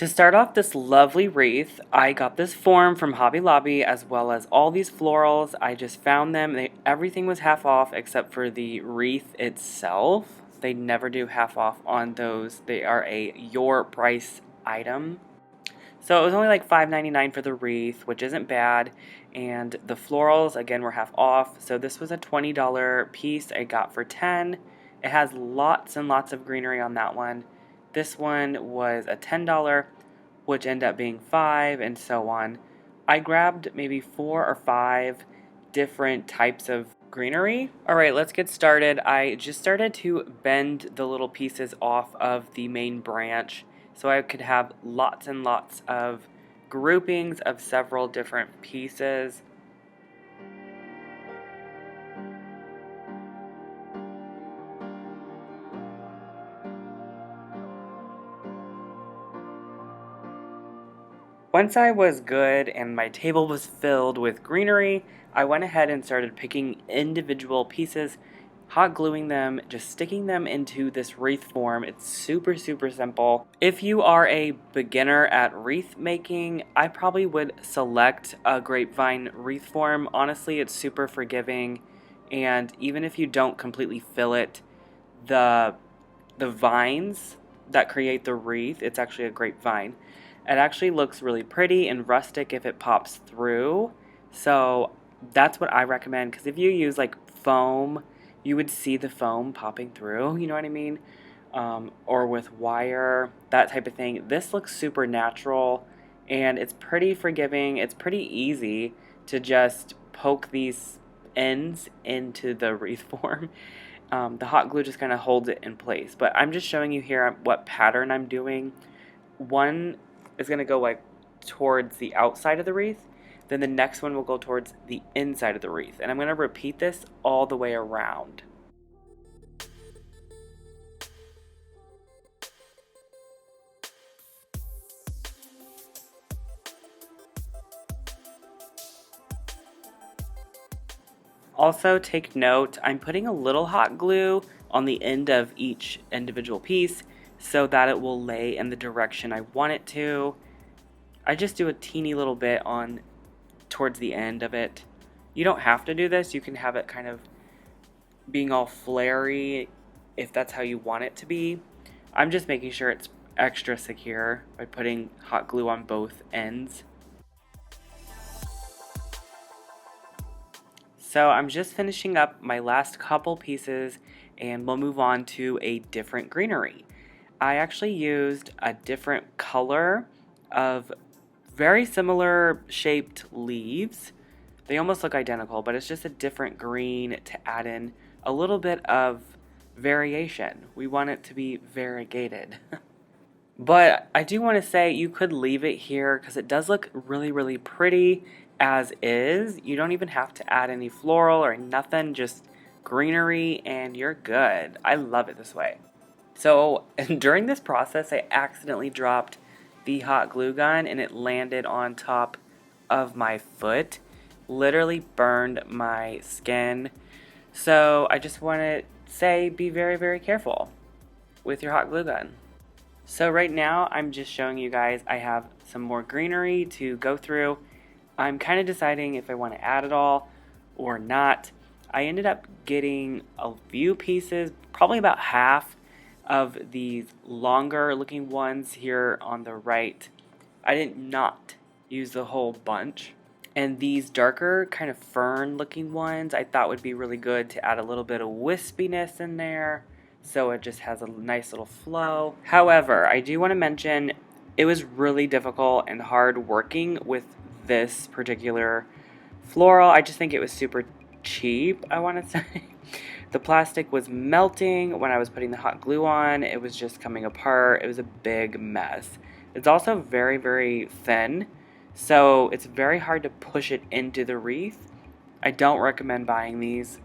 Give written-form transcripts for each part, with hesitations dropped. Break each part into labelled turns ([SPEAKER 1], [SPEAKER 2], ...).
[SPEAKER 1] To start off this lovely wreath, I got this form from Hobby Lobby as well as all these florals. I just found them. Everything was half off except for the wreath itself. They never do half off on those. They are a your price item. So it was only like $5.99 for the wreath, which isn't bad. And the florals, again, were half off. So this was a $20 piece I got for $10. It has lots and lots of greenery on that one. This one was a $10, which ended up being $5, and so on. I grabbed maybe 4 or 5 different types of greenery. Alright, let's get started. I just started to bend the little pieces off of the main branch so I could have lots and lots of groupings of several different pieces. Once I was good and my table was filled with greenery, I went ahead and started picking individual pieces, hot gluing them, just sticking them into this wreath form. It's super simple. If you are a beginner at wreath making, I probably would select a grapevine wreath form. Honestly, it's super forgiving, and even if you don't completely fill it, the vines that create the wreath, it's actually a grapevine. It actually looks really pretty and rustic if it pops through. So that's what I recommend, because if you use like foam, you would see the foam popping through, you know what I mean? Or with wire, that type of thing. This looks super natural and it's pretty forgiving. It's pretty easy to just poke these ends into the wreath form. The hot glue just kind of holds it in place. But I'm just showing you here what pattern I'm doing. One is going to go like towards the outside of the wreath. Then the next one will go towards the inside of the wreath. And I'm going to repeat this all the way around. Also, take note, I'm putting a little hot glue on the end of each individual piece so that it will lay in the direction I want it to. I just do a teeny little bit on towards the end of it. You don't have to do this. You can have it kind of being all flary if that's how you want it to be. I'm just making sure it's extra secure by putting hot glue on both ends. So I'm just finishing up my last couple pieces and we'll move on to a different greenery. I actually used a different color of very similar shaped leaves. They almost look identical, but it's just a different green to add in a little bit of variation. We want it to be variegated. But I do want to say you could leave it here because it does look really pretty as is. You don't even have to add any floral or nothing, just greenery and you're good. I love it this way. So during this process, I accidentally dropped the hot glue gun and it landed on top of my foot. Literally burned my skin. So I just want to say be very careful with your hot glue gun. So right now I'm just showing you guys I have some more greenery to go through. I'm kind of deciding if I want to add it all or not. I ended up getting a few pieces, probably about half of these longer looking ones here on the right. I did not use the whole bunch. And these darker kind of fern looking ones I thought would be really good to add a little bit of wispiness in there so it just has a nice little flow. However, I do want to mention it was really difficult and hard working with this particular floral. I just think it was super cheap, I want to say. The plastic was melting when I was putting the hot glue on. It was just coming apart. It was a big mess. It's also very thin, so it's very hard to push it into the wreath. I don't recommend buying these.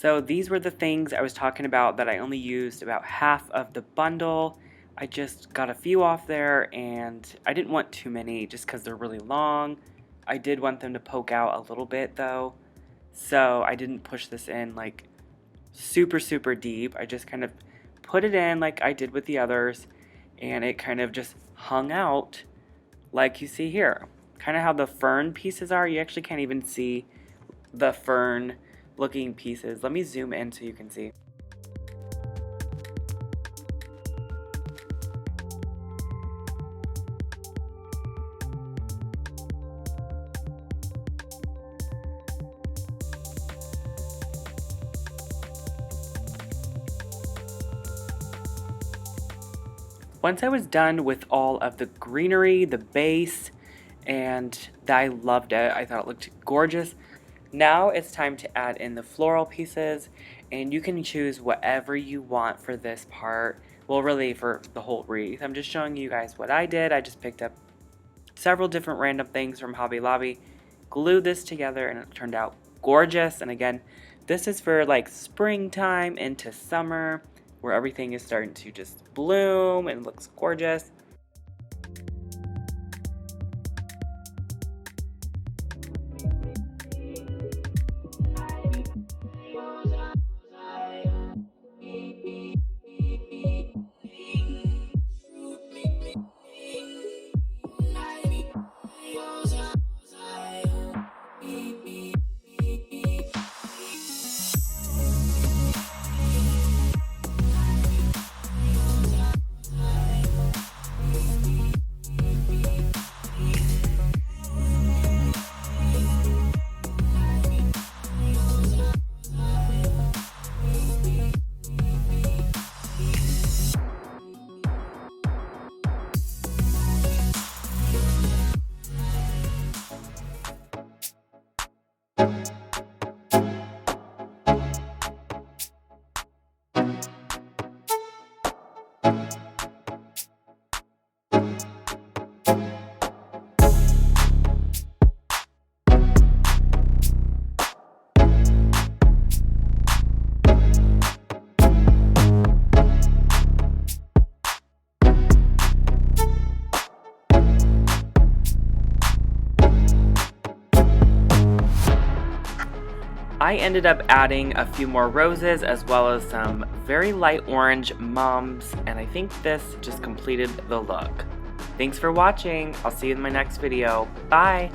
[SPEAKER 1] So these were the things I was talking about that I only used about half of the bundle. I just got a few off there, and I didn't want too many just because they're really long. I did want them to poke out a little bit though, so I didn't push this in like super deep. I just kind of put it in like I did with the others, and it kind of just hung out like you see here. Kind of how the fern pieces are. You actually can't even see the fern looking pieces. Let me zoom in so you can see. Once I was done with all of the greenery, the base, and I loved it. I thought it looked gorgeous. Now it's time to add in the floral pieces, and you can choose whatever you want for this part. Well, really for the whole wreath. I'm just showing you guys what I did. I just picked up several different random things from Hobby Lobby, glued this together, and it turned out gorgeous. And again, this is for like springtime into summer, where everything is starting to just bloom and looks gorgeous. I ended up adding a few more roses as well as some very light orange mums, and I think this just completed the look. Thanks for watching. I'll see you in my next video. Bye!